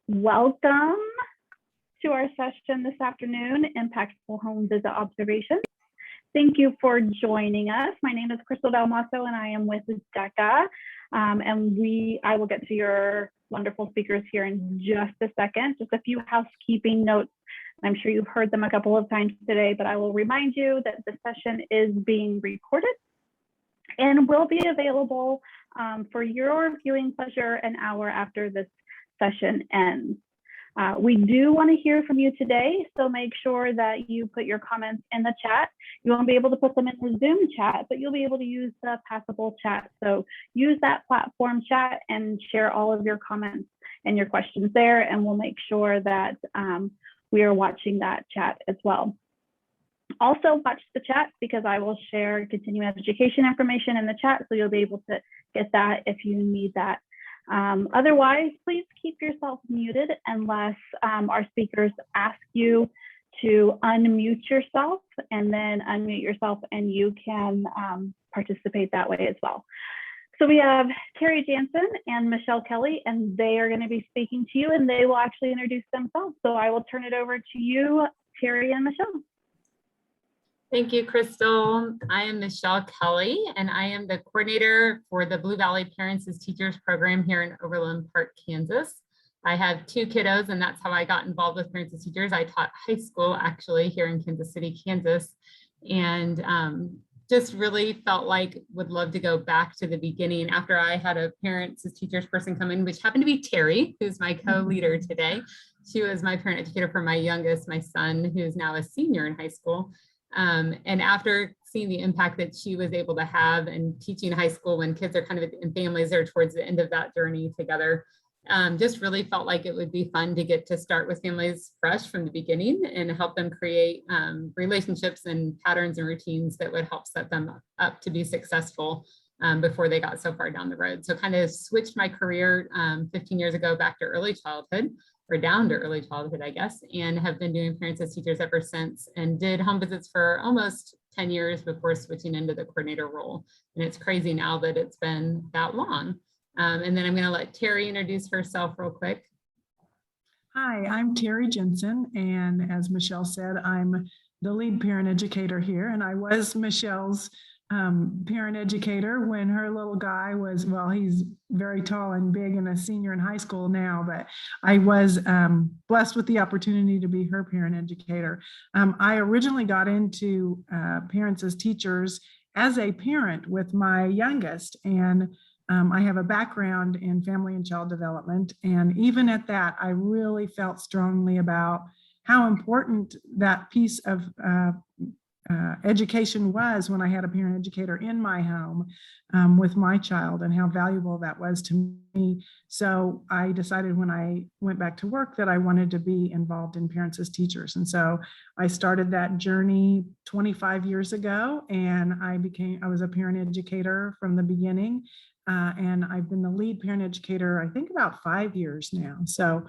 Welcome to our session this afternoon, Impactful Home Visit Observations. Thank you for joining us. My name is Crystal Del Maso and I am with DECA. I will get to your wonderful speakers here in just a second. Just a few housekeeping notes. I'm sure you've heard them a couple of times today, but I will remind you that the session is being recorded and will be available for your viewing pleasure an hour after this session ends. We do want to hear from you today, so make sure that you put your comments in the chat. You won't be able to put them in the Zoom chat, but you'll be able to use the Passable chat. So use that platform chat and share all of your comments and your questions there, and we'll make sure that we are watching that chat as well. Also watch the chat because I will share continuing education information in the chat, so you'll be able to get that if you need that. Otherwise, please keep yourself muted unless our speakers ask you to unmute yourself, and then unmute yourself and you can participate that way as well. So we have Terry Jansen and Michelle Kelly, and they are going to be speaking to you, and they will actually introduce themselves. So I will turn it over to you, Terry and Michelle. Thank you, Crystal. I am Michelle Kelly, and I am the coordinator for the Blue Valley Parents as Teachers program here in Overland Park, Kansas. I have 2 kiddos, and that's how I got involved with Parents as Teachers. I taught high school actually here in Kansas City, Kansas, and just really felt like would love to go back to the beginning after I had a Parents as Teachers person come in, which happened to be Terry, who's my co-leader today. She was my parent educator for my youngest, my son, who's now a senior in high school. And after seeing the impact that she was able to have and teaching high school when kids are kind of in families are towards the end of that journey together, just really felt like it would be fun to get to start with families fresh from the beginning and help them create relationships and patterns and routines that would help set them up to be successful before they got so far down the road. So kind of switched my career 15 years ago back to early childhood, or down to early childhood, I guess, and have been doing Parents as Teachers ever since, and did home visits for almost 10 years before switching into the coordinator role. And it's crazy now that it's been that long. And then I'm going to let Terry introduce herself real quick. Hi, I'm Terry Jensen, and as Michelle said, I'm the lead parent educator here, and I was Michelle's parent educator when her little guy was, well, he's very tall and big and a senior in high school now, but I was blessed with the opportunity to be her parent educator. I originally got into Parents as Teachers as a parent with my youngest, and I have a background in family and child development, and even at that, I really felt strongly about how important that piece of education was when I had a parent educator in my home with my child, and how valuable that was to me. So I decided when I went back to work that I wanted to be involved in Parents as Teachers. And so I started that journey 25 years ago, and I was a parent educator from the beginning. And I've been the lead parent educator, I think about 5 years now. So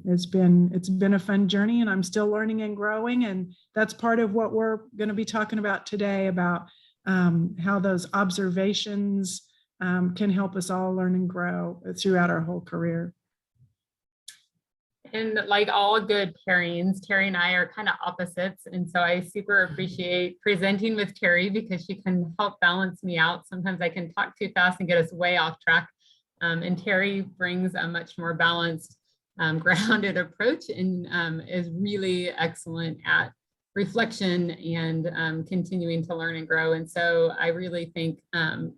it's been a fun journey, and I'm still learning and growing. And that's part of what we're going to be talking about today, about how those observations can help us all learn and grow throughout our whole career. And like all good pairings, Terry and I are kind of opposites. And so I super appreciate presenting with Terry because she can help balance me out. Sometimes I can talk too fast and get us way off track. And Terry brings a much more balanced, grounded approach, and is really excellent at reflection and continuing to learn and grow. And so I really think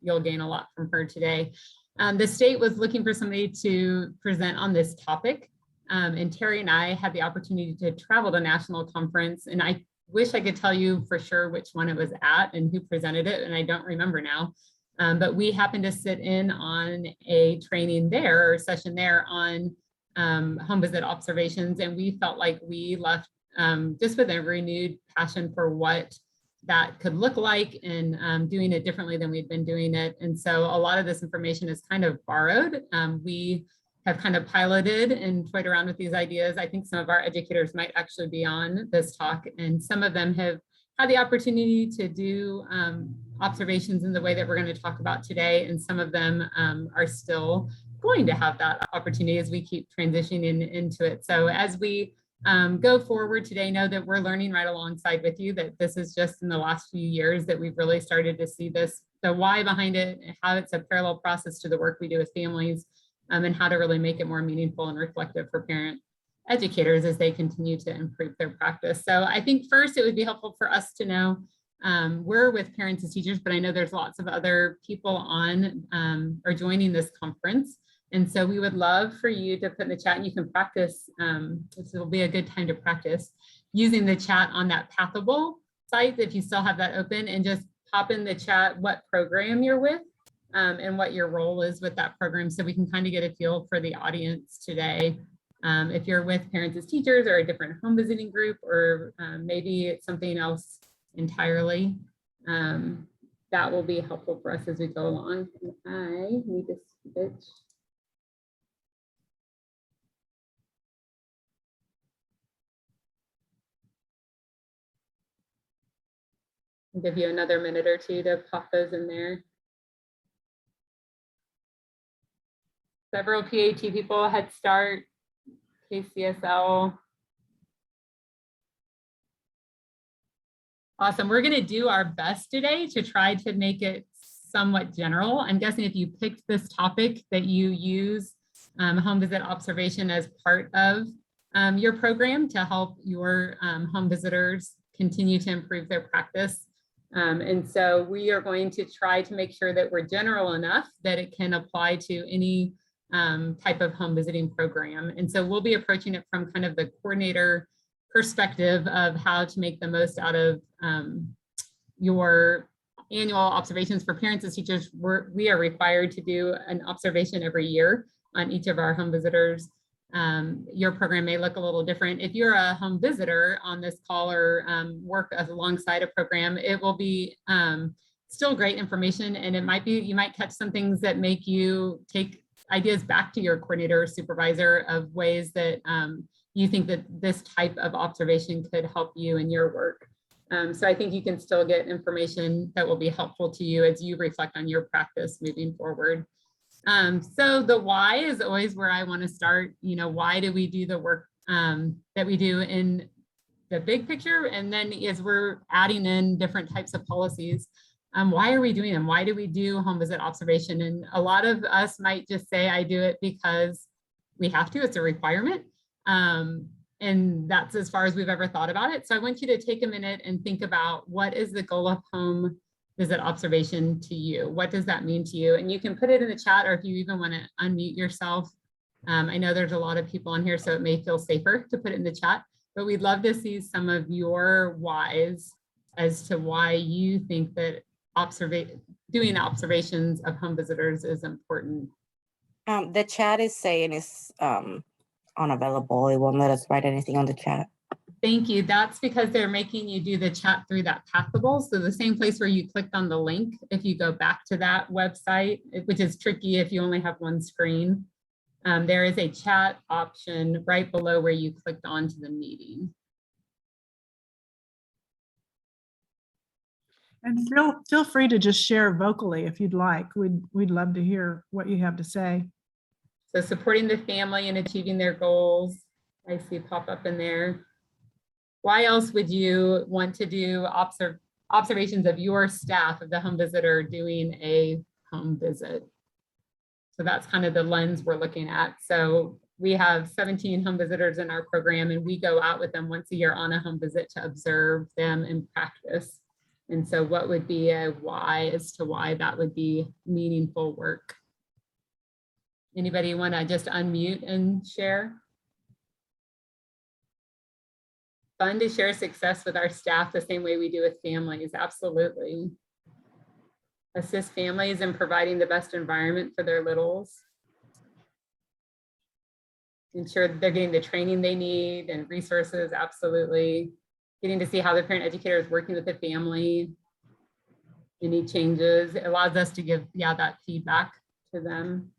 you'll gain a lot from her today. The state was looking for somebody to present on this topic. And Terry and I had the opportunity to travel to national conference, and I wish I could tell you for sure which one it was at and who presented it, and I don't remember now. But we happened to sit in on a training there, or session there, on home visit observations, and we felt like we left just with a renewed passion for what that could look like, and doing it differently than we'd been doing it. And so a lot of this information is kind of borrowed. We have kind of piloted and toyed around with these ideas. I think some of our educators might actually be on this talk, and some of them have had the opportunity to do observations in the way that we're going to talk about today, and some of them are still going to have that opportunity as we keep transitioning into it. So as we go forward today, know that we're learning right alongside with you, that this is just in the last few years that we've really started to see this, the why behind it, and how it's a parallel process to the work we do with families, and how to really make it more meaningful and reflective for parent educators as they continue to improve their practice. So I think first it would be helpful for us to know, we're with parents and teachers, but I know there's lots of other people on or joining this conference. And so we would love for you to put in the chat, and you can practice, this will be a good time to practice using the chat on that Pathable site, if you still have that open, and just pop in the chat what program you're with and what your role is with that program, so we can kind of get a feel for the audience today. If you're with parents as teachers or a different home visiting group, or maybe it's something else entirely, that will be helpful for us as we go along. And I need to switch. I'll give you another minute or two to pop those in there. Several PAT people, Head Start, KCSL. Awesome. We're going to do our best today to try to make it somewhat general. I'm guessing if you picked this topic that you use home visit observation as part of your program to help your home visitors continue to improve their practice. And so we are going to try to make sure that we're general enough that it can apply to any type of home visiting program. And so we'll be approaching it from kind of the coordinator perspective of how to make the most out of your annual observations. For parents as teachers, we are required to do an observation every year on each of our home visitors. Your program may look a little different. If you're a home visitor on this call or work alongside a program, it will be still great information, and it might be, you might catch some things that make you take ideas back to your coordinator or supervisor of ways that you think that this type of observation could help you in your work. So I think you can still get information that will be helpful to you as you reflect on your practice moving forward. So the why is always where I want to start. You know, why do we do the work that we do in the big picture? And then as we're adding in different types of policies, why are we doing them? Why do we do home visit observation? And a lot of us might just say, I do it because we have to, it's a requirement. And that's as far as we've ever thought about it. So I want you to take a minute and think about, what is the goal of home visit observation to you? What does that mean to you? And you can put it in the chat, or if you even want to unmute yourself. I know there's a lot of people on here, so it may feel safer to put it in the chat, but we'd love to see some of your whys as to why you think that doing observations of home visitors is important. The chat is saying it's unavailable. It won't let us write anything on the chat. Thank you. That's because they're making you do the chat through that Pathable. So the same place where you clicked on the link, if you go back to that website, which is tricky if you only have one screen, there is a chat option right below where you clicked onto the meeting. And feel free to just share vocally if you'd like. We'd love to hear what you have to say. So supporting the family and achieving their goals, I see pop up in there. Why else would you want to do observations of your staff, of the home visitor doing a home visit? So that's kind of the lens we're looking at. So we have 17 home visitors in our program, and we go out with them once a year on a home visit to observe them in practice. And so what would be a why as to why that would be meaningful work? Anybody want to just unmute and share? Fun to share success with our staff the same way we do with families. Absolutely. Assist families in providing the best environment for their littles. Ensure that they're getting the training they need and resources. Absolutely. Getting to see how the parent educator is working with the family. Any changes. It allows us to give, that feedback to them.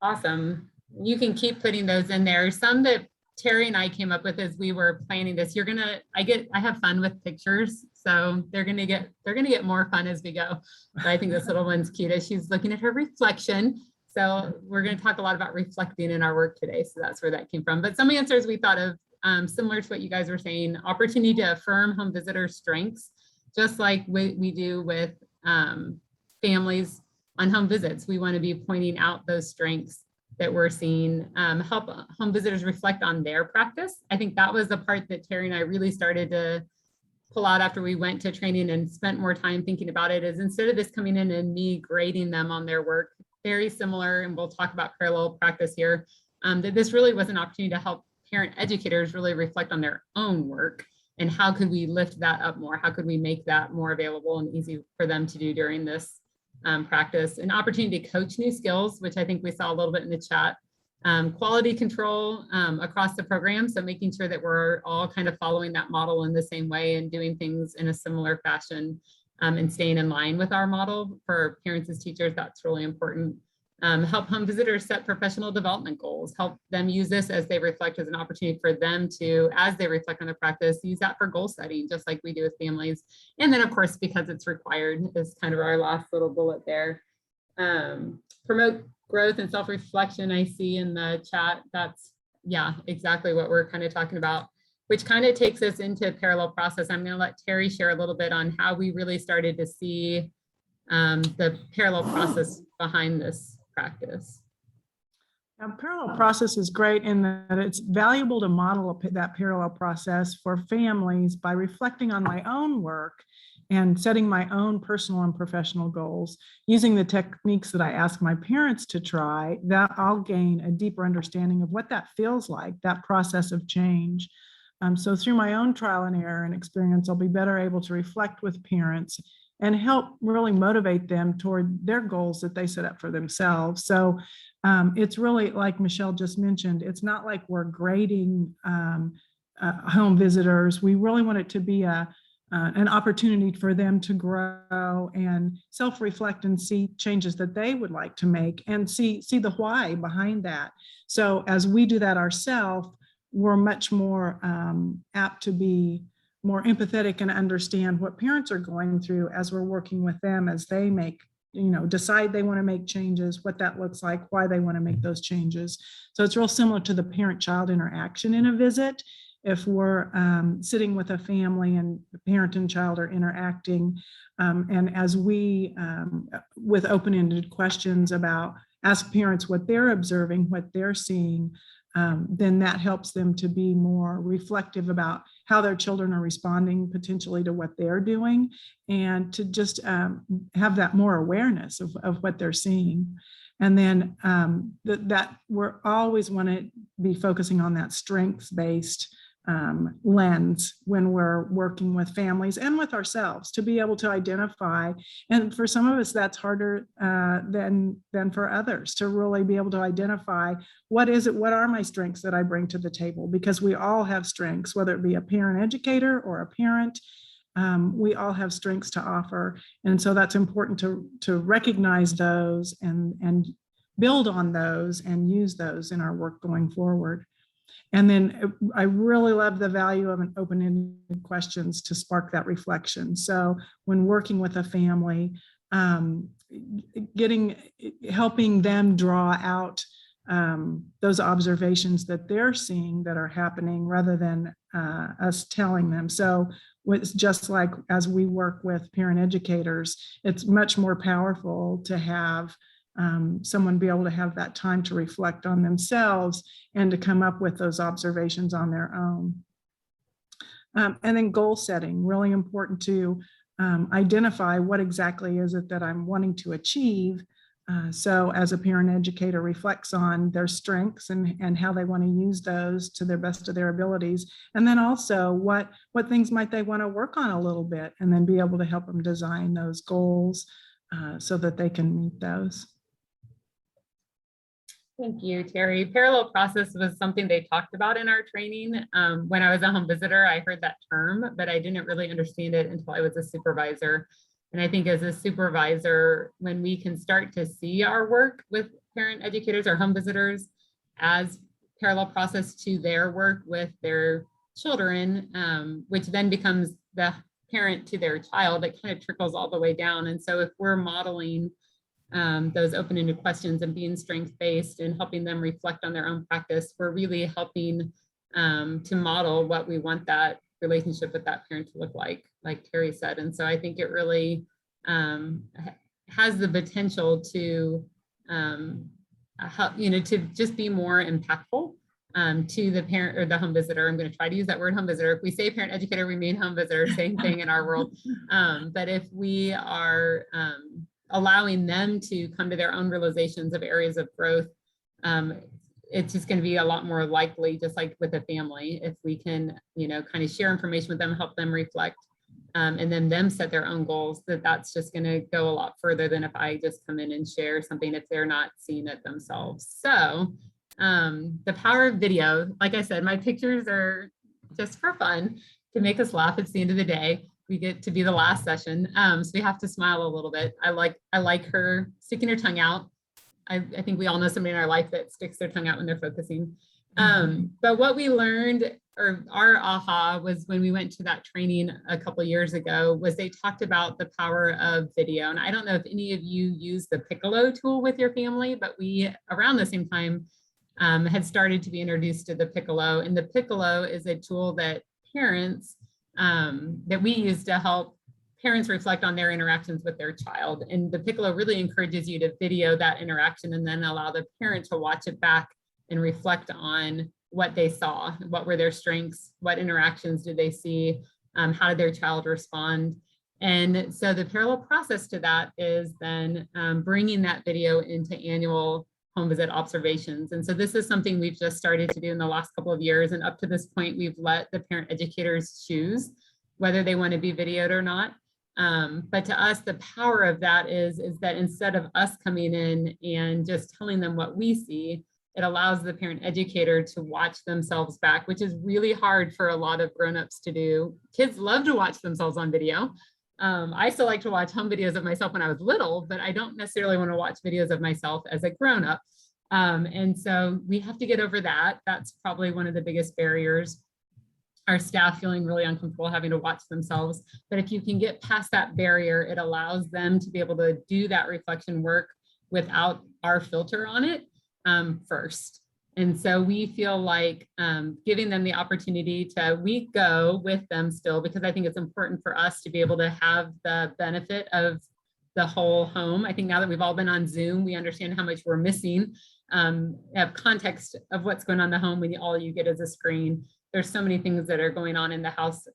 Awesome. You can keep putting those in there. Some that Terry and I came up with as we were planning this. I have fun with pictures, so they're gonna get more fun as we go. But I think this little one's cute as she's looking at her reflection. So we're going to talk a lot about reflecting in our work today. So that's where that came from. But some answers we thought of similar to what you guys were saying, opportunity to affirm home visitors' strengths, just like we do with families on home visits. We want to be pointing out those strengths that we're seeing, help home visitors reflect on their practice. I think that was the part that Terry and I really started to pull out after we went to training and spent more time thinking about it, is instead of this coming in and me grading them on their work, very similar, and we'll talk about parallel practice here, that this really was an opportunity to help parent educators really reflect on their own work and how could we lift that up more? How could we make that more available and easy for them to do during this practice? An opportunity to coach new skills, which I think we saw a little bit in the chat. Quality control across the program. So making sure that we're all kind of following that model in the same way and doing things in a similar fashion and staying in line with our model for parents as teachers. That's really important. Help home visitors set professional development goals, help them use this as they reflect as an opportunity for them to, as they reflect on their practice, use that for goal setting, just like we do with families. And then of course, because it's required, is kind of our last little bullet there. Promote growth and self-reflection. I see in the chat, that's, yeah, exactly what we're kind of talking about, which kind of takes us into parallel process. I'm going to let Terry share a little bit on how we really started to see the parallel process behind this practice. Now, parallel process is great in that it's valuable to model that parallel process for families by reflecting on my own work and setting my own personal and professional goals. Using the techniques that I ask my parents to try, that I'll gain a deeper understanding of what that feels like, that process of change. So through my own trial and error and experience, I'll be better able to reflect with parents and help really motivate them toward their goals that they set up for themselves. So it's really, like Michelle just mentioned, it's not like we're grading home visitors. We really want it to be an opportunity for them to grow and self-reflect and see changes that they would like to make and see the why behind that. So as we do that ourselves, we're much more apt to be more empathetic and understand what parents are going through as we're working with them as they make, decide they want to make changes, what that looks like, why they want to make those changes. So it's real similar to the parent-child interaction in a visit. If we're sitting with a family and the parent and child are interacting, and as we, with open-ended questions about, ask parents what they're observing, what they're seeing, then that helps them to be more reflective about how their children are responding potentially to what they're doing, and to just have that more awareness of what they're seeing. And then that we're always want to be focusing on that strengths-based lens when we're working with families and with ourselves, to be able to identify. And for some of us, that's harder than for others, to really be able to identify what are my strengths that I bring to the table, because we all have strengths, whether it be a parent educator or a parent. We all have strengths to offer. And so that's important to recognize those and build on those and use those in our work going forward. And then I really love the value of an open-ended questions to spark that reflection. So when working with a family, helping them draw out those observations that they're seeing that are happening rather than us telling them. So it's just like as we work with parent educators, it's much more powerful to have someone be able to have that time to reflect on themselves and to come up with those observations on their own. And then goal setting, really important to identify what exactly is it that I'm wanting to achieve. So as a parent educator reflects on their strengths and how they want to use those to their best of their abilities. And then also what things might they want to work on a little bit, and then be able to help them design those goals so that they can meet those. Thank you, Terry. Parallel process was something they talked about in our training. When I was a home visitor, I heard that term, but I didn't really understand it until I was a supervisor. And I think as a supervisor, when we can start to see our work with parent educators or home visitors as parallel process to their work with their children, which then becomes the parent to their child, it kind of trickles all the way down. And so if we're modeling those open-ended questions and being strength-based and helping them reflect on their own practice, we're really helping to model what we want that relationship with that parent to look like Terry said. And so I think it really has the potential to, help, to just be more impactful to the parent or the home visitor. I'm going to try to use that word, home visitor. If we say parent educator, we mean home visitor, same thing in our world. But if we are allowing them to come to their own realizations of areas of growth, it's just going to be a lot more likely, just like with a family, if we can, kind of share information with them, help them reflect, and then them set their own goals, that's just going to go a lot further than if I just come in and share something if they're not seeing it themselves. So the power of video, like I said, my pictures are just for fun to make us laugh. It's the end of the day. We get to be the last session. So we have to smile a little bit. I like her sticking her tongue out. I think we all know somebody in our life that sticks their tongue out when they're focusing. But what we learned, or our aha, was when we went to that training a couple of years ago, was they talked about the power of video. And I don't know if any of you use the Piccolo tool with your family, but we, around the same time, had started to be introduced to the Piccolo. And the Piccolo is a tool that parents, that we use to help parents reflect on their interactions with their child. And the Piccolo really encourages you to video that interaction and then allow the parent to watch it back and reflect on what they saw, what were their strengths, what interactions did they see, how did their child respond. And so the parallel process to that is then bringing that video into annual home visit observations. And so this is something we've just started to do in the last couple of years. And up to this point, we've let the parent educators choose whether they want to be videoed or not. But to us, the power of that is that instead of us coming in and just telling them what we see, it allows the parent educator to watch themselves back, which is really hard for a lot of grownups to do. Kids love to watch themselves on video. I still like to watch home videos of myself when I was little, but I don't necessarily want to watch videos of myself as a grown-up. And so we have to get over that. That's probably one of the biggest barriers. Our staff feeling really uncomfortable having to watch themselves. But if you can get past that barrier, it allows them to be able to do that reflection work without our filter on it first. And so we feel like giving them the opportunity we go with them still, because I think it's important for us to be able to have the benefit of the whole home. I think now that we've all been on Zoom, we understand how much we're missing, have context of what's going on in the home when all you get is a screen. There's so many things that are going on in the house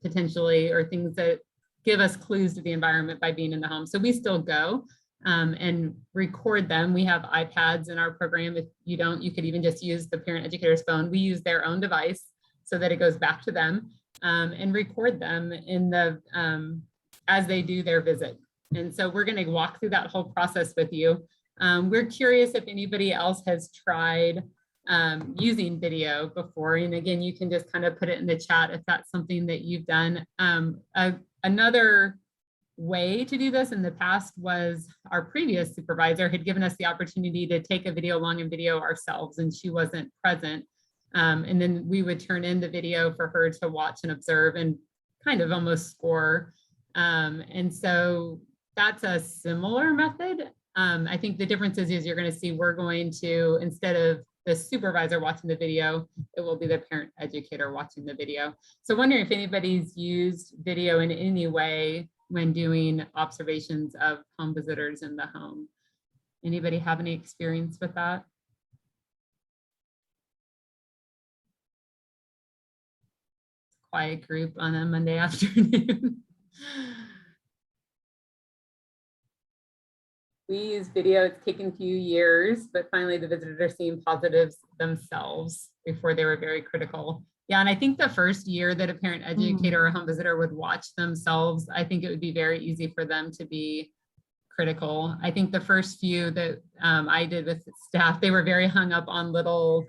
potentially, or things that give us clues to the environment by being in the home. So we still go and record them. We have iPads in our program. If you don't, you could even just use the parent educator's phone. We use their own device so that it goes back to them and record them in the as they do their visit. And so we're going to walk through that whole process with you. We're curious if anybody else has tried using video before. And again, you can just kind of put it in the chat if that's something that you've done. Another way to do this in the past was our previous supervisor had given us the opportunity to take a video along and video ourselves, and she wasn't present. And then we would turn in the video for her to watch and observe and kind of almost score. And so that's a similar method. I think the difference is you're going to see we're going to, instead of the supervisor watching the video, it will be the parent educator watching the video. So wondering if anybody's used video in any way when doing observations of home visitors in the home. Anybody have any experience with that? Quiet group on a Monday afternoon. We use video, it's taken a few years, but finally the visitors are seeing positives themselves. Before they were very critical. Yeah, and I think the first year that a parent educator or home visitor would watch themselves, I think it would be very easy for them to be critical. I think the first few that I did with staff, they were very hung up on little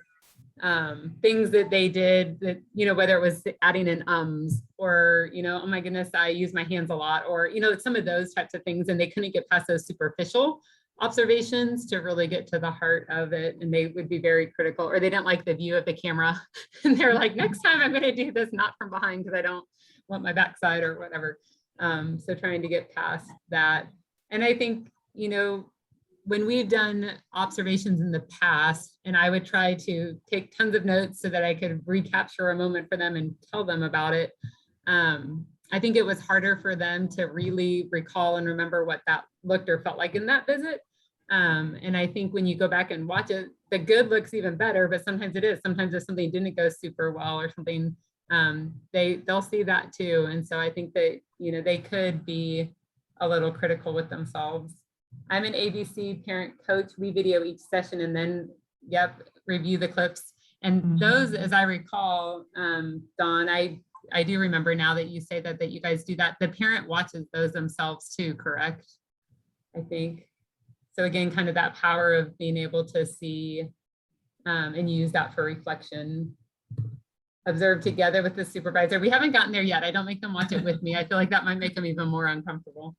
things that they did that, whether it was adding in ums or, oh my goodness, I use my hands a lot, or, some of those types of things. And they couldn't get past those superficial observations to really get to the heart of it. And they would be very critical, or they didn't like the view of the camera. And they're like, next time I'm going to do this, not from behind, because I don't want my backside or whatever. So trying to get past that. And I think, when we've done observations in the past, and I would try to take tons of notes so that I could recapture a moment for them and tell them about it. I think it was harder for them to really recall and remember what that looked or felt like in that visit. And I think when you go back and watch it, the good looks even better, but sometimes it is. Sometimes if something didn't go super well or something, they'll see that too. And so I think that, you know, they could be a little critical with themselves. I'm an ABC parent coach. We video each session and then, review the clips. And those, as I recall, Dawn, I do remember now that you say that you guys do that. The parent watches those themselves too, correct? I think. So again, kind of that power of being able to see and use that for reflection. Observe together with the supervisor. We haven't gotten there yet. I don't make them watch it with me. I feel like that might make them even more uncomfortable.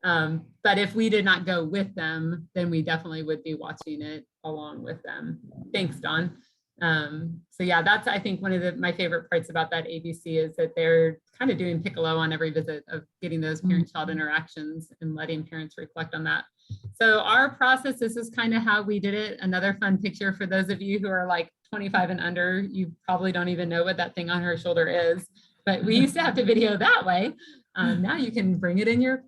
But if we did not go with them, then we definitely would be watching it along with them. Thanks, Dawn. So yeah, that's, I think, one of my favorite parts about that ABC is that they're kind of doing piccolo on every visit of getting those parent-child interactions and letting parents reflect on that. So our process, this is kind of how we did it. Another fun picture for those of you who are like 25 and under, you probably don't even know what that thing on her shoulder is, but we used to have to video that way. Now you can bring it in your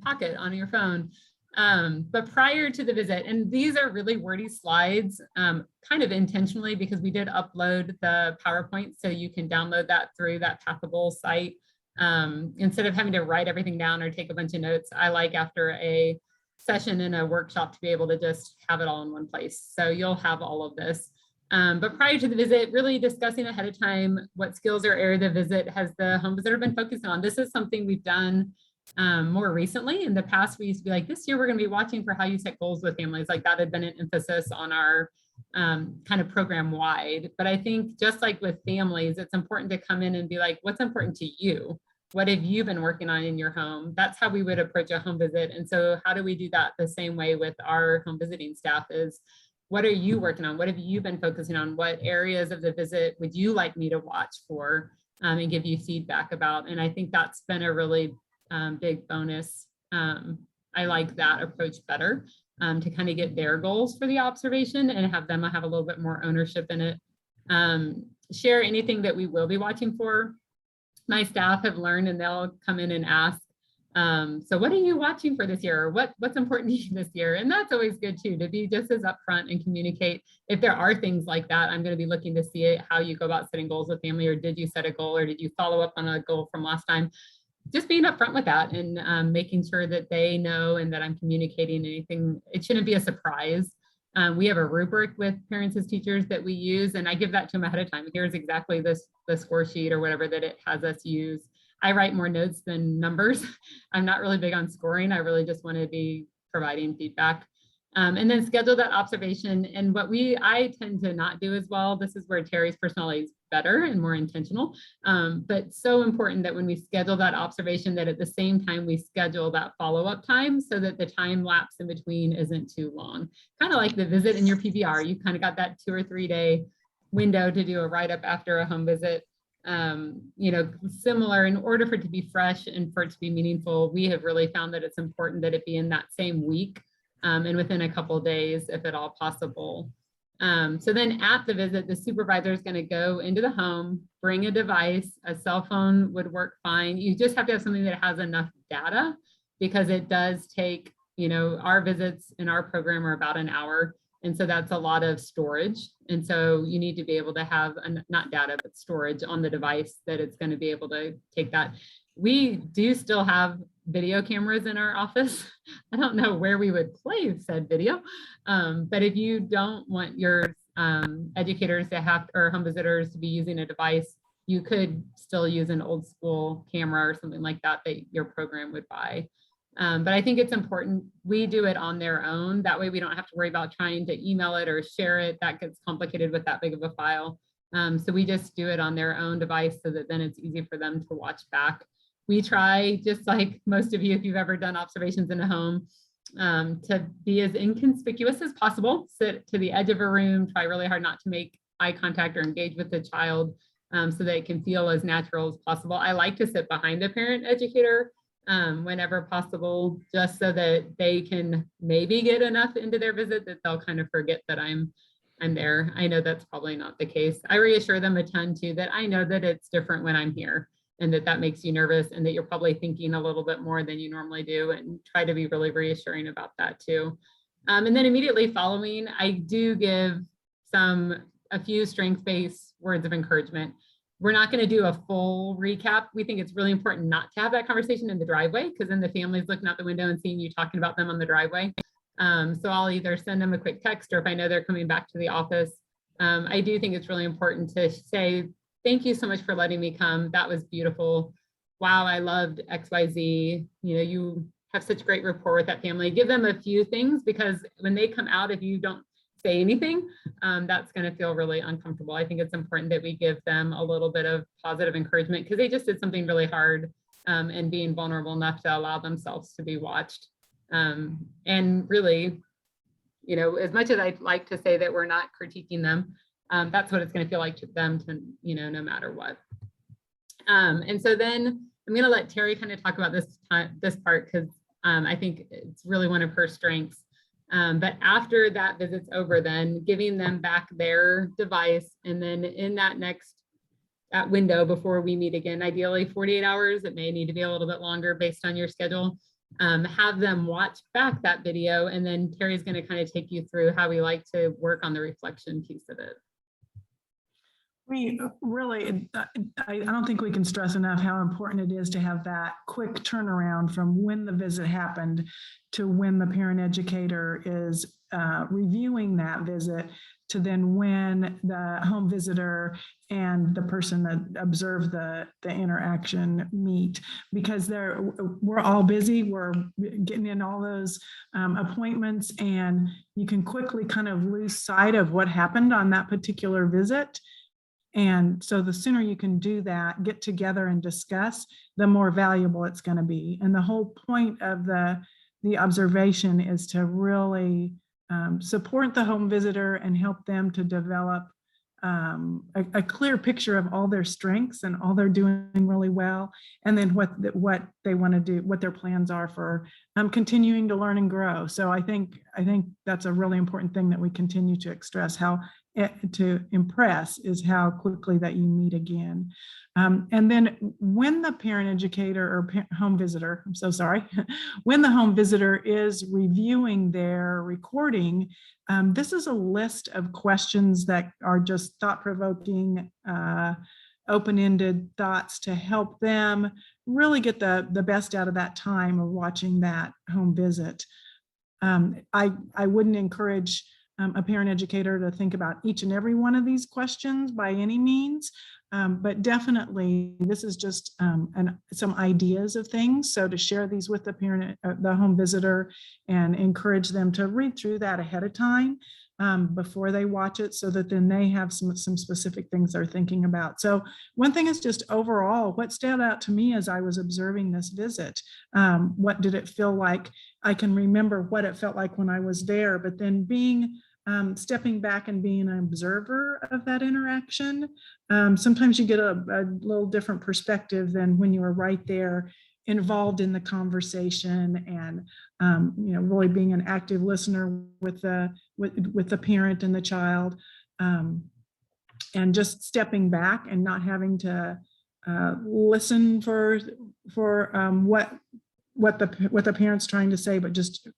pocket on your phone. But prior to the visit, and these are really wordy slides, kind of intentionally because we did upload the PowerPoint, so you can download that through that Pathable site. Instead of having to write everything down or take a bunch of notes, I like after a session in a workshop to be able to just have it all in one place. So you'll have all of this. But prior to the visit, really discussing ahead of time what skills or area of the visit has the home visitor been focusing on. This is something we've done more recently. In the past, we used to be like, this year we're going to be watching for how you set goals with families. Like that had been an emphasis on our kind of program wide. But I think just like with families, it's important to come in and be like, what's important to you? What have you been working on in your home? That's how we would approach a home visit. And so how do we do that the same way with our home visiting staff is, what are you working on? What have you been focusing on? What areas of the visit would you like me to watch for and give you feedback about? And I think that's been a really big bonus. I like that approach better to kind of get their goals for the observation and have them have a little bit more ownership in it. Share anything that we will be watching for. My staff have learned and they'll come in and ask, so what are you watching for this year? Or what's important to you this year? And that's always good too, to be just as upfront and communicate. If there are things like that, I'm going to be looking to see how you go about setting goals with family, or did you set a goal, or did you follow up on a goal from last time? Just being upfront with that and making sure that they know and that I'm communicating anything. It shouldn't be a surprise. We have a rubric with parents as teachers that we use, and I give that to them ahead of time. Here's exactly the score sheet or whatever that it has us use. I write more notes than numbers. I'm not really big on scoring. I really just want to be providing feedback. And then schedule that observation. And what I tend to not do as well, this is where Terry's personality is better and more intentional, but so important that when we schedule that observation, that at the same time we schedule that follow-up time so that the time lapse in between isn't too long. Kind of like the visit in your PBR, you kind of got that 2 or 3 day window to do a write-up after a home visit. You know, similar, in order for it to be fresh and for it to be meaningful, we have really found that it's important that it be in that same week and within a couple of days, if at all possible. So then at the visit, the supervisor is going to go into the home, bring a device. A cell phone would work fine. You just have to have something that has enough data, because it does take, you know, our visits in our program are about an hour. And so that's a lot of storage. And so you need to be able to have not data, but storage on the device that it's going to be able to take that. We do still have video cameras in our office. I don't know where we would play said video, but if you don't want your educators to have, or home visitors to be using a device, you could still use an old school camera or something like that that your program would buy. But I think it's important we do it on their own. That way we don't have to worry about trying to email it or share it. That gets complicated with that big of a file. So we just do it on their own device so that then it's easy for them to watch back. We try, just like most of you, if you've ever done observations in a home, to be as inconspicuous as possible. Sit to the edge of a room, try really hard not to make eye contact or engage with the child so that it can feel as natural as possible. I like to sit behind the parent educator whenever possible, just so that they can maybe get enough into their visit that they'll kind of forget that I'm there. I know that's probably not the case. I reassure them a ton too, that I know that it's different when I'm here and that makes you nervous and that you're probably thinking a little bit more than you normally do, and try to be really reassuring about that too. And then immediately following, I do give a few strength-based words of encouragement. We're not going to do a full recap. We think it's really important not to have that conversation in the driveway, because then the family's looking out the window and seeing you talking about them on the driveway. So I'll either send them a quick text, or if I know they're coming back to the office, I do think it's really important to say, thank you so much for letting me come. That was beautiful. Wow, I loved XYZ. You have such great rapport with that family. Give them a few things, because when they come out, if you don't say anything, that's going to feel really uncomfortable. I think it's important that we give them a little bit of positive encouragement, because they just did something really hard, and being vulnerable enough to allow themselves to be watched. And really, as much as I'd like to say that we're not critiquing them, that's what it's going to feel like to them, to, no matter what. And so then I'm going to let Terry kind of talk about this part, because I think it's really one of her strengths. But after that visit's over, then giving them back their device, and then in that window before we meet again, ideally 48 hours, it may need to be a little bit longer based on your schedule, have them watch back that video. And then Terry's going to kind of take you through how we like to work on the reflection piece of it. We really, I don't think we can stress enough how important it is to have that quick turnaround from when the visit happened to when the parent educator is reviewing that visit, to then when the home visitor and the person that observed the interaction meet, because we're all busy, we're getting in all those appointments, and you can quickly kind of lose sight of what happened on that particular visit. And so the sooner you can do that, get together and discuss, the more valuable it's going to be. And the whole point of the observation is to really support the home visitor and help them to develop a clear picture of all their strengths and all they're doing really well, and then what they want to do, what their plans are for continuing to learn and grow. So I think that's a really important thing that we continue to stress, to impress, is how quickly that you meet again. And then when the parent educator or home visitor, I'm so sorry, when the home visitor is reviewing their recording, this is a list of questions that are just thought-provoking, open-ended thoughts to help them really get the best out of that time of watching that home visit. I wouldn't encourage a parent educator to think about each and every one of these questions by any means, but definitely this is just some ideas of things. So to share these with the home visitor, and encourage them to read through that ahead of time before they watch it, so that then they have some specific things they're thinking about. So one thing is just overall, what stood out to me as I was observing this visit, what did it feel like? I can remember what it felt like when I was there, but then stepping back and being an observer of that interaction, sometimes you get a little different perspective than when you were right there involved in the conversation, and really being an active listener with the parent and the child, and just stepping back and not having to listen for what the parent's trying to say, but just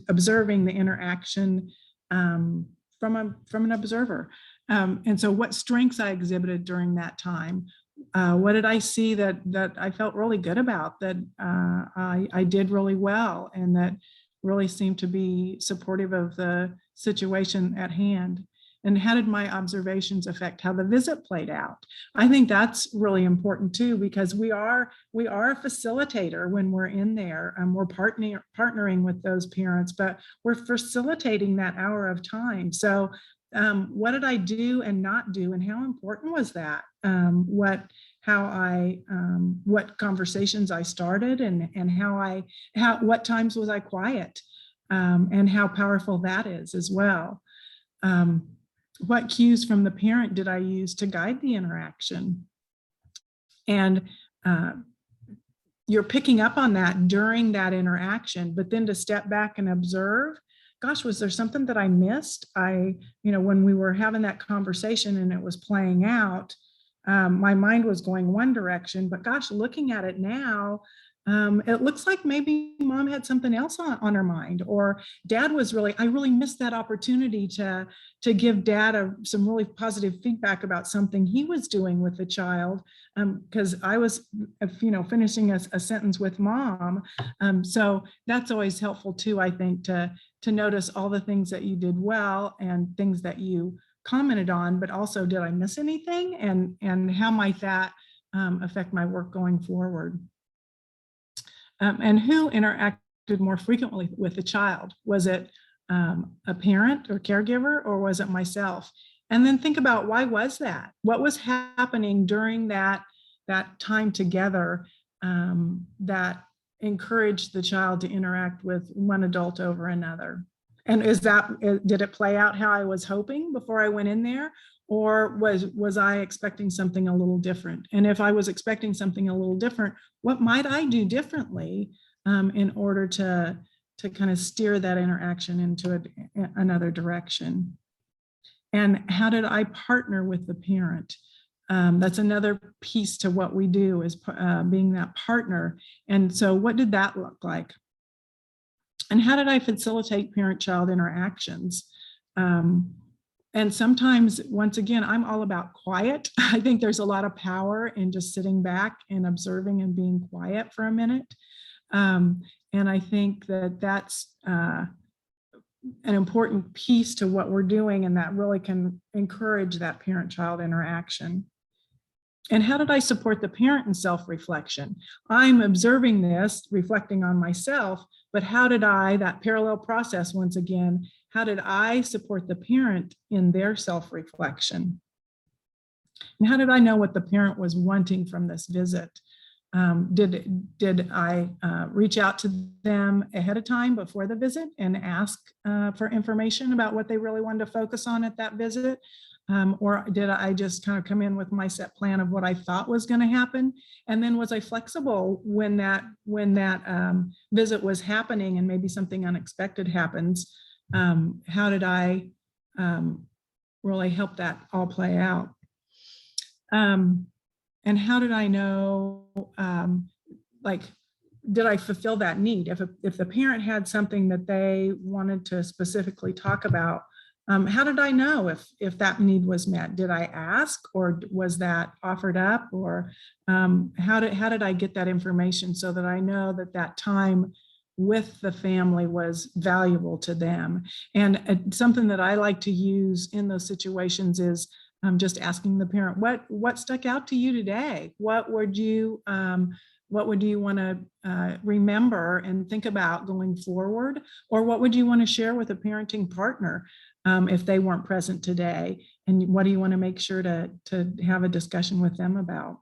observing the interaction from an observer. And so what strengths I exhibited during that time, what did I see that I felt really good about, that I did really well, and that really seemed to be supportive of the situation at hand. And how did my observations affect how the visit played out? I think that's really important too, because we are a facilitator when we're in there, and we're partnering with those parents, but we're facilitating that hour of time. So what did I do and not do, and how important was that? What conversations I started, and what times was I quiet, and how powerful that is as well. What cues from the parent did I use to guide the interaction? And you're picking up on that during that interaction, but then to step back and observe, gosh, was there something that I missed? When we were having that conversation and it was playing out, my mind was going one direction, but gosh, looking at it now, it looks like maybe mom had something else on her mind, or dad I really missed that opportunity to give dad some really positive feedback about something he was doing with the child, because I was, finishing a sentence with mom. So that's always helpful too, I think, to notice all the things that you did well and things that you commented on, but also, did I miss anything? And how might that affect my work going forward? And who interacted more frequently with the child? Was it a parent or caregiver, or was it myself? And then think about, why was that? What was happening during that time together that encouraged the child to interact with one adult over another? And did it play out how I was hoping before I went in there? Or was I expecting something a little different? And if I was expecting something a little different, what might I do differently in order to kind of steer that interaction into another direction? And how did I partner with the parent? That's another piece to what we do, is being that partner. And so what did that look like? And how did I facilitate parent-child interactions? And sometimes, once again, I'm all about quiet. I think there's a lot of power in just sitting back and observing and being quiet for a minute. And I think that that's an important piece to what we're doing, and that really can encourage that parent-child interaction. And how did I support the parent in self-reflection? I'm observing this, reflecting on myself, but how did that parallel process, once again, how did I support the parent in their self-reflection? And how did I know what the parent was wanting from this visit? Did I reach out to them ahead of time before the visit and ask for information about what they really wanted to focus on at that visit? Or did I just kind of come in with my set plan of what I thought was going to happen? And then was I flexible when that visit was happening and maybe something unexpected happens? How did I really help that all play out? And how did I know, did I fulfill that need? If the parent had something that they wanted to specifically talk about, how did I know if that need was met? Did I ask, or was that offered up? Or how did I get that information so that I know that time with the family was valuable to them? And something that I like to use in those situations is just asking the parent, what stuck out to you today? What would you want to remember and think about going forward? Or what would you want to share with a parenting partner if they weren't present today? And what do you want to make sure to have a discussion with them about?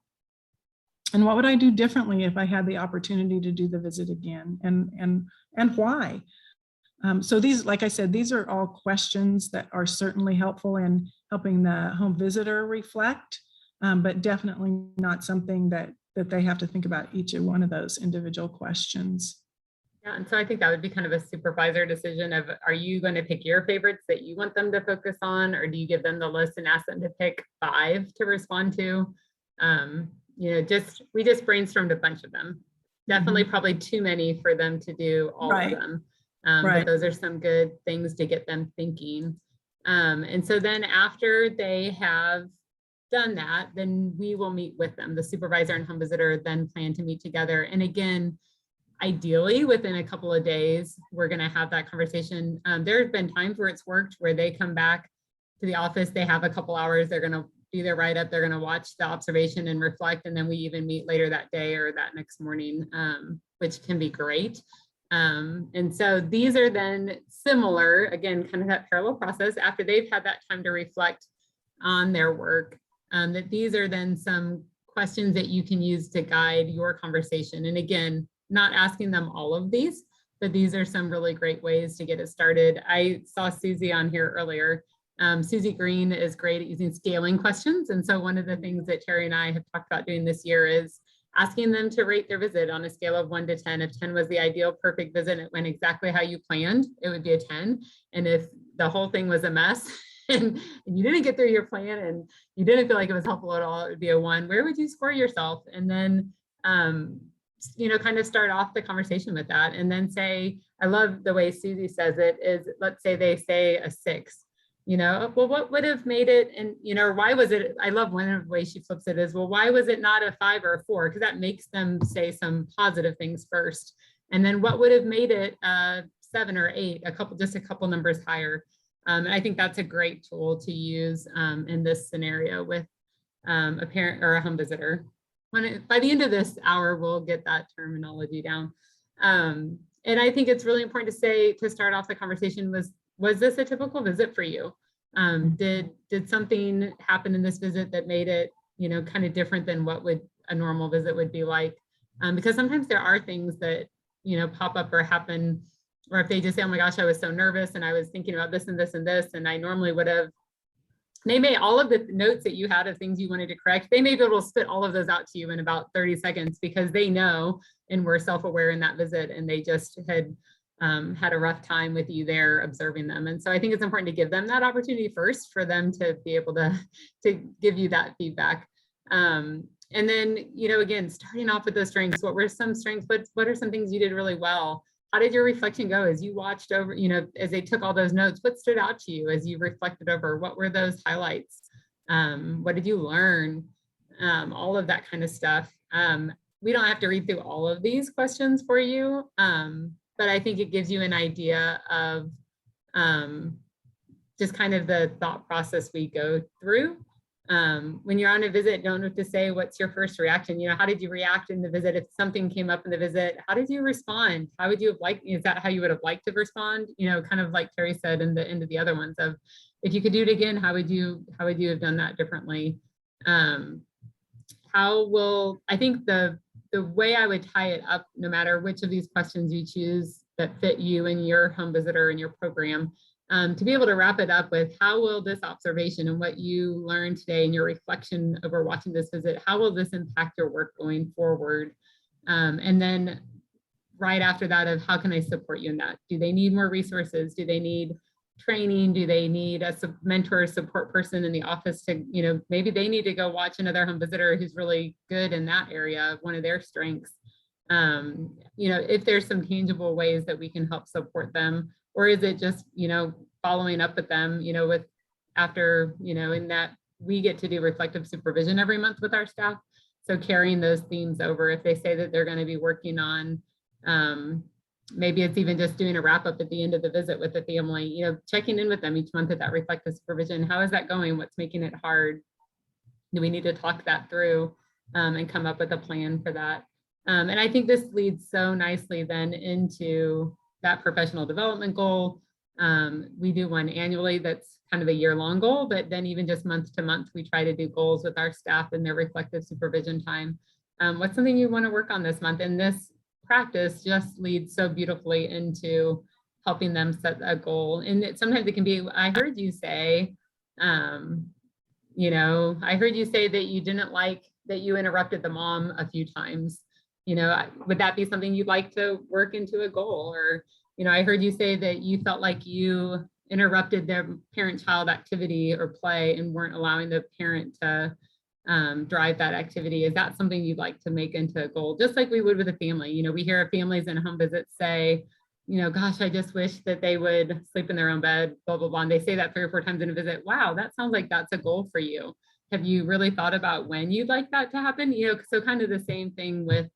And what would I do differently if I had the opportunity to do the visit again, and why? So these, like I said, these are all questions that are certainly helpful in helping the home visitor reflect, but definitely not something that they have to think about each one of those individual questions. Yeah, and so I think that would be kind of a supervisor decision of, are you going to pick your favorites that you want them to focus on, or do you give them the list and ask them to pick 5 to respond to? We just brainstormed a bunch of them. Definitely probably too many for them to do all of them. But those are some good things to get them thinking. And so then after they have done that, then we will meet with them. The supervisor and home visitor then plan to meet together. And again, ideally within a couple of days, we're going to have that conversation. There have been times where it's worked, where they come back to the office, they have a couple hours, they're going to do their write-up, they're going to watch the observation and reflect, and then we even meet later that day or that next morning, which can be great. And so these are then similar, again, kind of that parallel process after they've had that time to reflect on their work, that these are then some questions that you can use to guide your conversation. And again, not asking them all of these, but these are some really great ways to get it started. I saw Susie on here earlier. Susie Green is great at using scaling questions. And so one of the things that Terry and I have talked about doing this year is asking them to rate their visit on a scale of 1 to 10. If 10 was the ideal perfect visit and it went exactly how you planned, it would be a 10. And if the whole thing was a mess and you didn't get through your plan and you didn't feel like it was helpful at all, it would be a 1. Where would you score yourself? And then, kind of start off the conversation with that, and then say, I love the way Susie says it, is let's say they say a 6. Well, what would have made it, and, or why was it, I love one of the ways she flips it is, well, why was it not a 5 or a 4? Because that makes them say some positive things first. And then what would have made it 7 or 8, just a couple numbers higher. And I think that's a great tool to use in this scenario with a parent or a home visitor. By the end of this hour, we'll get that terminology down. And I think it's really important to start off the conversation was this a typical visit for you? Did something happen in this visit that made it, kind of different than what would a normal visit would be like? Because sometimes there are things that, pop up or happen, or if they just say, oh my gosh, I was so nervous and I was thinking about this and this and this, and I normally would have, they may, all of the notes that you had of things you wanted to correct, they may be able to spit all of those out to you in about 30 seconds because they know and were self-aware in that visit and they just had had a rough time with you there observing them. And so I think it's important to give them that opportunity first for them to be able to give you that feedback. And then, again, starting off with those strengths, what were some strengths, what are some things you did really well? How did your reflection go as you watched over, as they took all those notes? What stood out to you as you reflected over? What were those highlights? What did you learn? All of that kind of stuff. We don't have to read through all of these questions for you, but I think it gives you an idea of just kind of the thought process we go through. When you're on a visit, don't have to say, what's your first reaction? How did you react in the visit? If something came up in the visit, how did you respond? How would you have liked, is that how you would have liked to respond? Kind of like Terry said in the end of the other ones of, if you could do it again, how would you have done that differently? I think the way I would tie it up, no matter which of these questions you choose that fit you and your home visitor and your program, to be able to wrap it up with, how will this observation and what you learned today and your reflection over watching this visit, how will this impact your work going forward? And then right after that of, how can I support you in that? Do they need more resources? Do they need training? Do they need a mentor or support person in the office to, maybe they need to go watch another home visitor who's really good in that area, one of their strengths. If there's some tangible ways that we can help support them, or is it just, following up with them, in that we get to do reflective supervision every month with our staff. So carrying those themes over, if they say that they're going to be working on, maybe it's even just doing a wrap up at the end of the visit with the family, checking in with them each month at that reflective supervision. How is that going? What's making it hard? Do we need to talk that through and come up with a plan for that? And I think this leads so nicely then into that professional development goal. We do one annually that's kind of a year-long goal, but then even just month to month, we try to do goals with our staff in their reflective supervision time. What's something you want to work on this month? And this practice just leads so beautifully into helping them set a goal. And sometimes it can be, I heard you say that you didn't like that you interrupted the mom a few times. Would that be something you'd like to work into a goal? Or, I heard you say that you felt like you interrupted their parent-child activity or play and weren't allowing the parent to drive that activity. Is that something you'd like to make into a goal? Just like we would with a family. We hear families in home visits say, gosh, I just wish that they would sleep in their own bed, blah, blah, blah. And they say that 3 or 4 times in a visit. Wow, that sounds like that's a goal for you. Have you really thought about when you'd like that to happen? So kind of the same thing with,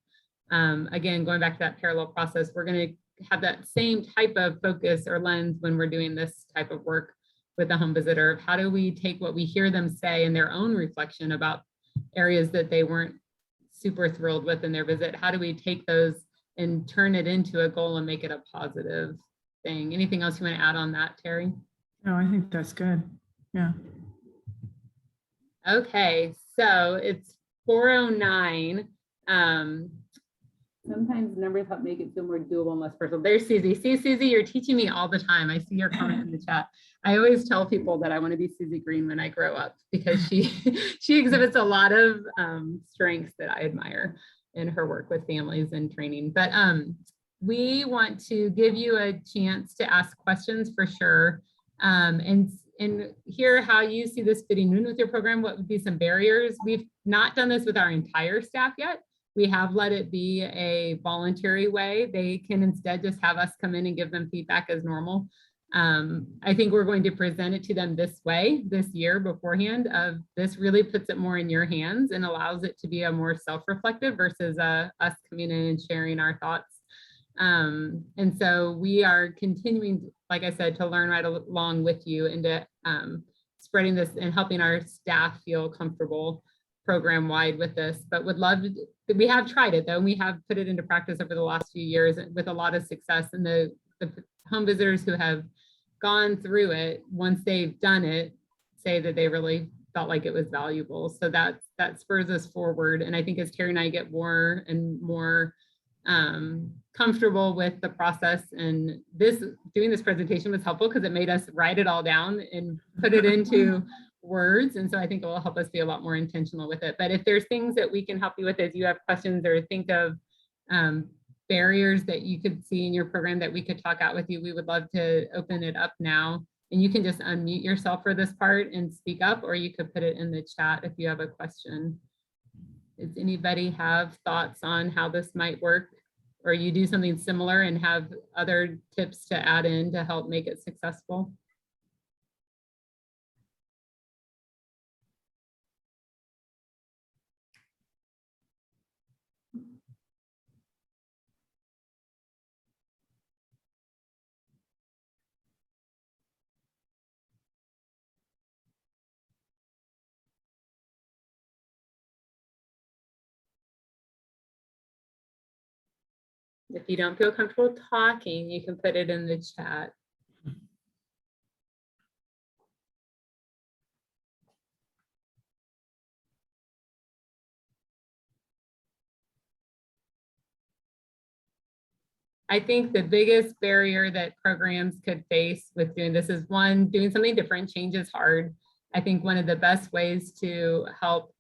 again, going back to that parallel process, we're going to have that same type of focus or lens when we're doing this type of work with the home visitor. How do we take what we hear them say in their own reflection about areas that they weren't super thrilled with in their visit? How do we take those and turn it into a goal and make it a positive thing? Anything else you want to add on that, Terry? No, I think that's good. Yeah. Okay, so it's 4:09. Sometimes numbers help make it feel more doable and less personal. There's Susie. See, Susie, you're teaching me all the time. I see your comment in the chat. I always tell people that I want to be Susie Green when I grow up because she exhibits a lot of strengths that I admire. in her work with families and training. But we want to give you a chance to ask questions for sure, and hear how you see this fitting in with your program. What would be some barriers? We've not done this with our entire staff yet. We have let it be a voluntary way. They can instead just have us come in and give them feedback as normal. I think we're going to present it to them this way this year beforehand. Of this really puts it more in your hands and allows it to be a more self-reflective versus us coming in and sharing our thoughts. And so we are continuing, like I said, to learn right along with you into spreading this and helping our staff feel comfortable program wide with this, but would love to, we have tried it though. And we have put it into practice over the last few years with a lot of success. And the home visitors who have gone through it, once they've done it, say that they really felt like it was valuable. So that spurs us forward. And I think as Terry and I get more and more comfortable with the process, and doing this presentation was helpful because it made us write it all down and put it into words. And so I think it will help us be a lot more intentional with it. But if there's things that we can help you with, as you have questions or think of barriers that you could see in your program that we could talk out with you, we would love to open it up now. And you can just unmute yourself for this part and speak up, or you could put it in the chat if you have a question. Does anybody have thoughts on how this might work? Or you do something similar and have other tips to add in to help make it successful? If you don't feel comfortable talking, you can put it in the chat. I think the biggest barrier that programs could face with doing this is, one, doing something different. Change is hard. I think one of the best ways to help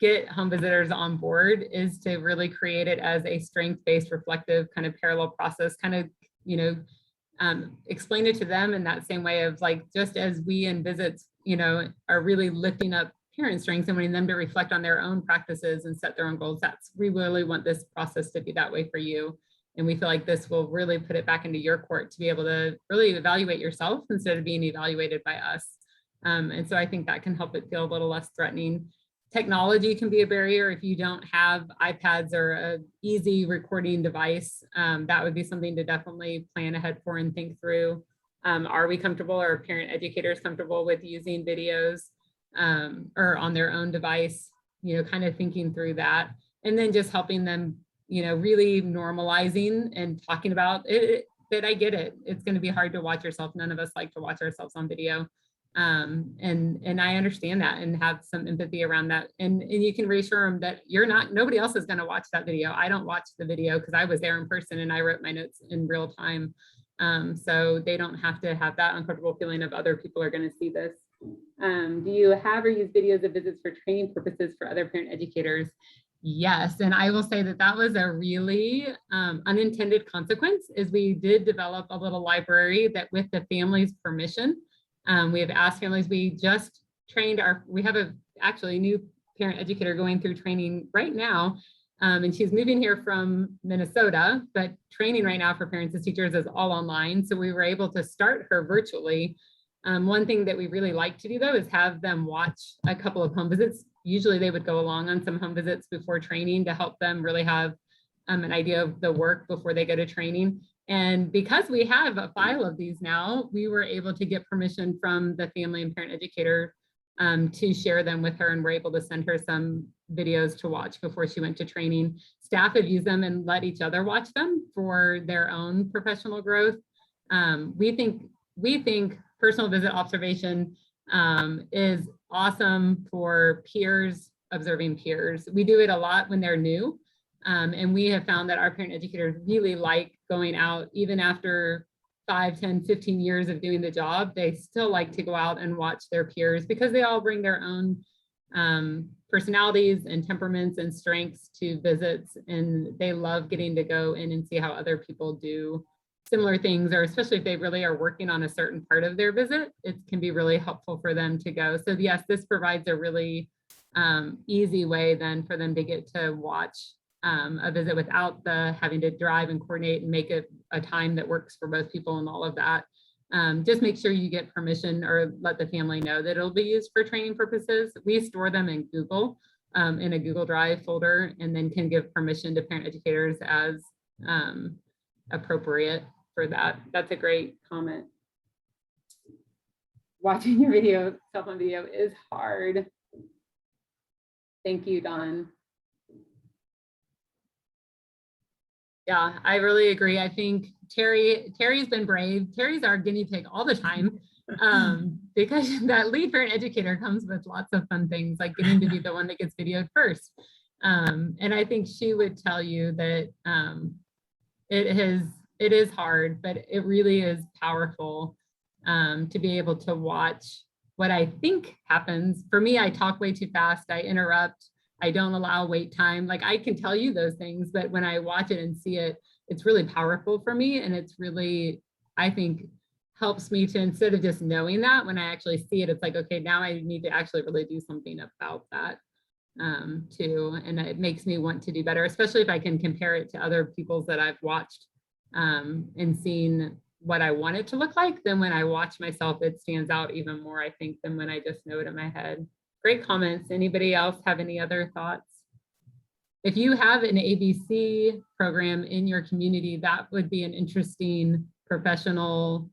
get home visitors on board is to really create it as a strength-based, reflective kind of parallel process, kind of, you know, explain it to them in that same way of like, just as we in visits, you know, are really lifting up parent strengths and wanting them to reflect on their own practices and set their own goals. We really want this process to be that way for you. And we feel like this will really put it back into your court to be able to really evaluate yourself instead of being evaluated by us. And so I think that can help it feel a little less threatening. Technology can be a barrier. If you don't have iPads or an easy recording device, that would be something to definitely plan ahead for and think through. Are we comfortable, or are parent educators comfortable with using videos or on their own device? You know, kind of thinking through that, and then just helping them, you know, really normalizing and talking about it, that I get it. It's going to be hard to watch yourself. None of us like to watch ourselves on video. And I understand that and have some empathy around that. And you can reassure them that nobody else is going to watch that video. I don't watch the video because I was there in person and I wrote my notes in real time. So they don't have to have that uncomfortable feeling of other people are going to see this. Do you have or use videos of visits for training purposes for other parent educators? Yes, and I will say that that was a really unintended consequence, is we did develop a little library that, with the family's permission, we have asked families. We just trained we have actually new parent educator going through training right now, and she's moving here from Minnesota, but training right now for parents as teachers is all online. So we were able to start her virtually. One thing that we really like to do though is have them watch a couple of home visits. Usually they would go along on some home visits before training to help them really have an idea of the work before they go to training. And because we have a file of these now, we were able to get permission from the family and parent educator to share them with her, and we're able to send her some videos to watch before she went to training. Staff have used them and let each other watch them for their own professional growth. We think personal visit observation is awesome for peers, observing peers. We do it a lot when they're new. And we have found that our parent educators really like going out, even after 5, 10, 15 years of doing the job. They still like to go out and watch their peers because they all bring their own personalities and temperaments and strengths to visits, and they love getting to go in and see how other people do similar things, or especially if they really are working on a certain part of their visit, it can be really helpful for them to go. So yes, this provides a really easy way then for them to get to watch a visit without the having to drive and coordinate and make it a time that works for both people and all of that. Just make sure you get permission or let the family know that it'll be used for training purposes. We store them in Google, in a Google Drive folder, and then can give permission to parent educators as appropriate for that. That's a great comment. Watching your video, cell phone video is hard. Thank you, Don. Yeah, I really agree. I think Terry's been brave. Terry's our guinea pig all the time, because that lead parent educator comes with lots of fun things, like getting to be the one that gets videoed first. And I think she would tell you that it is hard, but it really is powerful to be able to watch what I think happens. For me, I talk way too fast, I interrupt, I don't allow wait time. Like, I can tell you those things, but when I watch it and see it, it's really powerful for me. And it's really, I think, helps me to, instead of just knowing that, when I actually see it, it's like, okay, now I need to actually really do something about that too. And it makes me want to do better, especially if I can compare it to other people's that I've watched and seen what I want it to look like. Then when I watch myself, it stands out even more, I think, than when I just know it in my head. Great comments. Anybody else have any other thoughts? If you have an ABC program in your community, that would be an interesting professional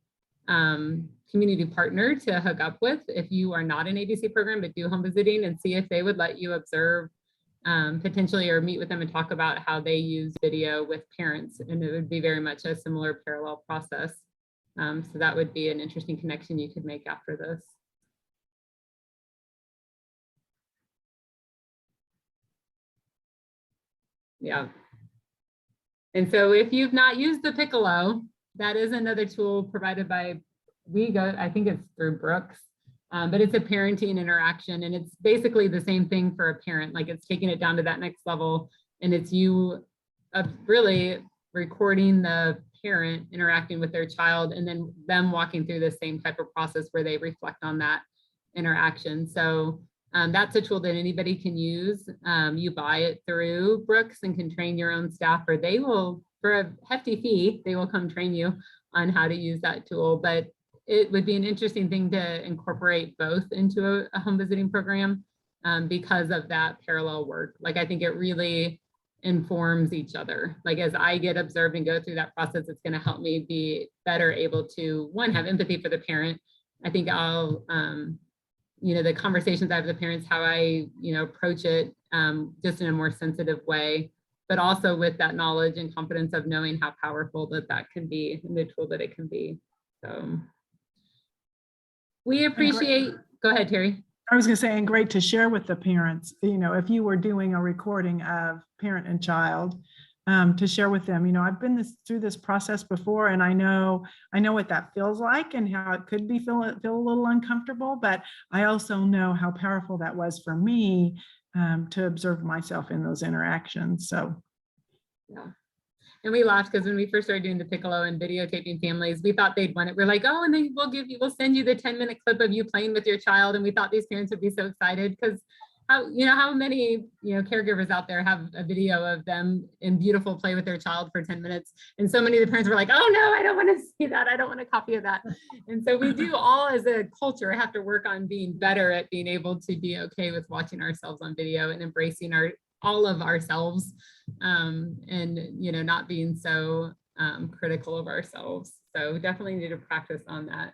community partner to hook up with if you are not an ABC program but do home visiting, and see if they would let you observe potentially, or meet with them and talk about how they use video with parents. And it would be very much a similar parallel process. So that would be an interesting connection you could make after this. Yeah. And so if you've not used the Piccolo, that is another tool provided by, I think it's through Brooks, but it's a parenting interaction, and it's basically the same thing for a parent. Like, it's taking it down to that next level, and it's you really recording the parent interacting with their child, and then them walking through the same type of process where they reflect on that interaction. So that's a tool that anybody can use. You buy it through Brooks and can train your own staff, or they will, for a hefty fee, they will come train you on how to use that tool. But it would be an interesting thing to incorporate both into a home visiting program because of that parallel work. Like, I think it really informs each other. Like, as I get observed and go through that process, it's going to help me be better able to, one, have empathy for the parent. I think I'll, the conversations I have with the parents, how I, approach it just in a more sensitive way, but also with that knowledge and confidence of knowing how powerful that can be, and the tool that it can be. So we appreciate, go ahead, Terry. I was going to say, and great to share with the parents, if you were doing a recording of parent and child, to share with them, I've been through this process before, and I know what that feels like and how it could be feel a little uncomfortable, but I also know how powerful that was for me to observe myself in those interactions. So yeah. And we laughed because when we first started doing the Piccolo and videotaping families, we thought they'd want it. We're like, oh, and then we'll send you the 10-minute clip of you playing with your child. And we thought these parents would be so excited, because how many caregivers out there have a video of them in beautiful play with their child for 10 minutes. And so many of the parents were like, oh no, I don't want to see that. I don't want a copy of that. And so we do all, as a culture, have to work on being better at being able to be okay with watching ourselves on video and embracing all of ourselves, and not being so critical of ourselves. So we definitely need to practice on that.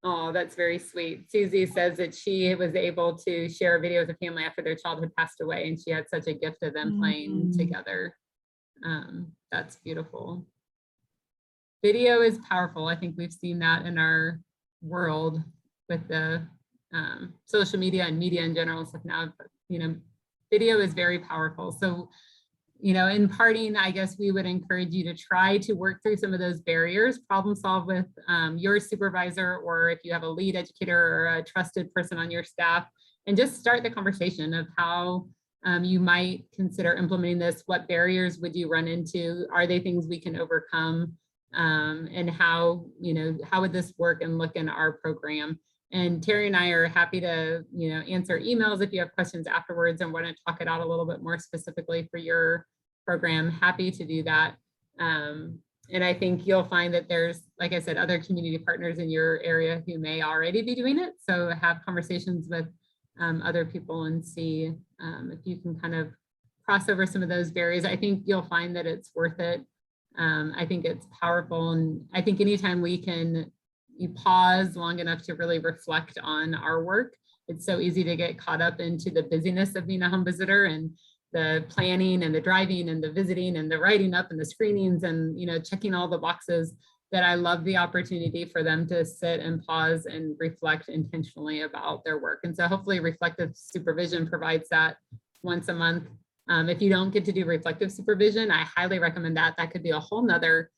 Oh, that's very sweet. Susie says that she was able to share a video with a family after their child had passed away, and she had such a gift of them playing together. That's beautiful. Video is powerful. I think we've seen that in our world with the social media and media in general stuff now. Video is very powerful. So in parting, I guess we would encourage you to try to work through some of those barriers, problem solve with your supervisor, or if you have a lead educator or a trusted person on your staff, and just start the conversation of how you might consider implementing this. What barriers would you run into? Are they things we can overcome? And how, how would this work and look in our program? And Terry and I are happy to, answer emails if you have questions afterwards and want to talk it out a little bit more specifically for your program. Happy to do that. And I think you'll find that there's, like I said, other community partners in your area who may already be doing it. So have conversations with other people and see if you can kind of cross over some of those barriers. I think you'll find that it's worth it. I think it's powerful. And I think anytime you pause long enough to really reflect on our work, it's so easy to get caught up into the busyness of being a home visitor and the planning and the driving and the visiting and the writing up and the screenings and, checking all the boxes, that I love the opportunity for them to sit and pause and reflect intentionally about their work. And so hopefully reflective supervision provides that once a month. If you don't get to do reflective supervision, I highly recommend that. That could be a whole nother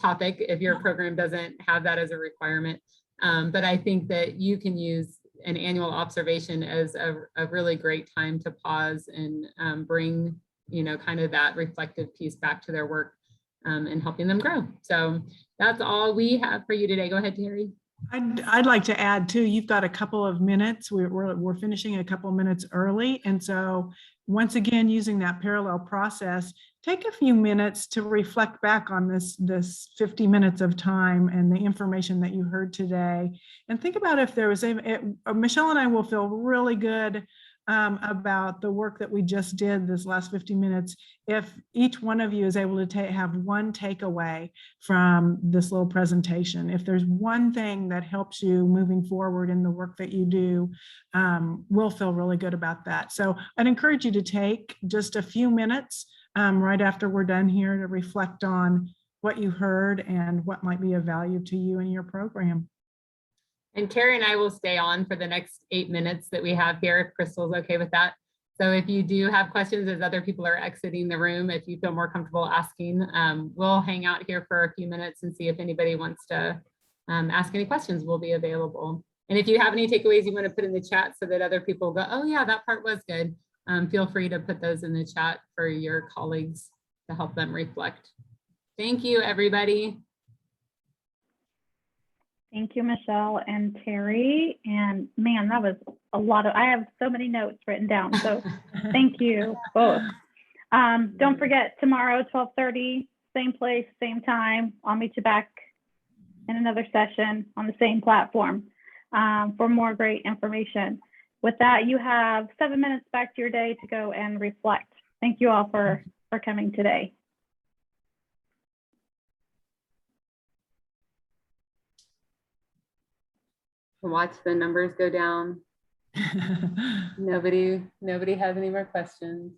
topic if your program doesn't have that as a requirement. But I think that you can use an annual observation as a really great time to pause and bring, kind of that reflective piece back to their work and helping them grow. So that's all we have for you today. Go ahead, Terry. I'd like to add too, you've got a couple of minutes. We're finishing a couple of minutes early. And so once again, using that parallel process, take a few minutes to reflect back on this 50 minutes of time and the information that you heard today. And think about if there was Michelle and I will feel really good about the work that we just did this last 50 minutes, if each one of you is able to have one takeaway from this little presentation. If there's one thing that helps you moving forward in the work that you do, we'll feel really good about that. So I'd encourage you to take just a few minutes right after we're done here to reflect on what you heard and what might be of value to you in your program. And Terry and I will stay on for the next 8 minutes that we have here, if Crystal's okay with that. So if you do have questions as other people are exiting the room, if you feel more comfortable asking, we'll hang out here for a few minutes and see if anybody wants to ask any questions. We'll be available. And if you have any takeaways you want to put in the chat so that other people go, oh yeah, that part was good, feel free to put those in the chat for your colleagues to help them reflect. Thank you, everybody. Thank you, Michelle and Terry. And man, that was a lot I have so many notes written down. So thank you both. Don't forget, tomorrow, 12:30, same place, same time. I'll meet you back in another session on the same platform for more great information. With that, you have 7 minutes back to your day to go and reflect. Thank you all for coming today. Watch the numbers go down. Nobody has any more questions.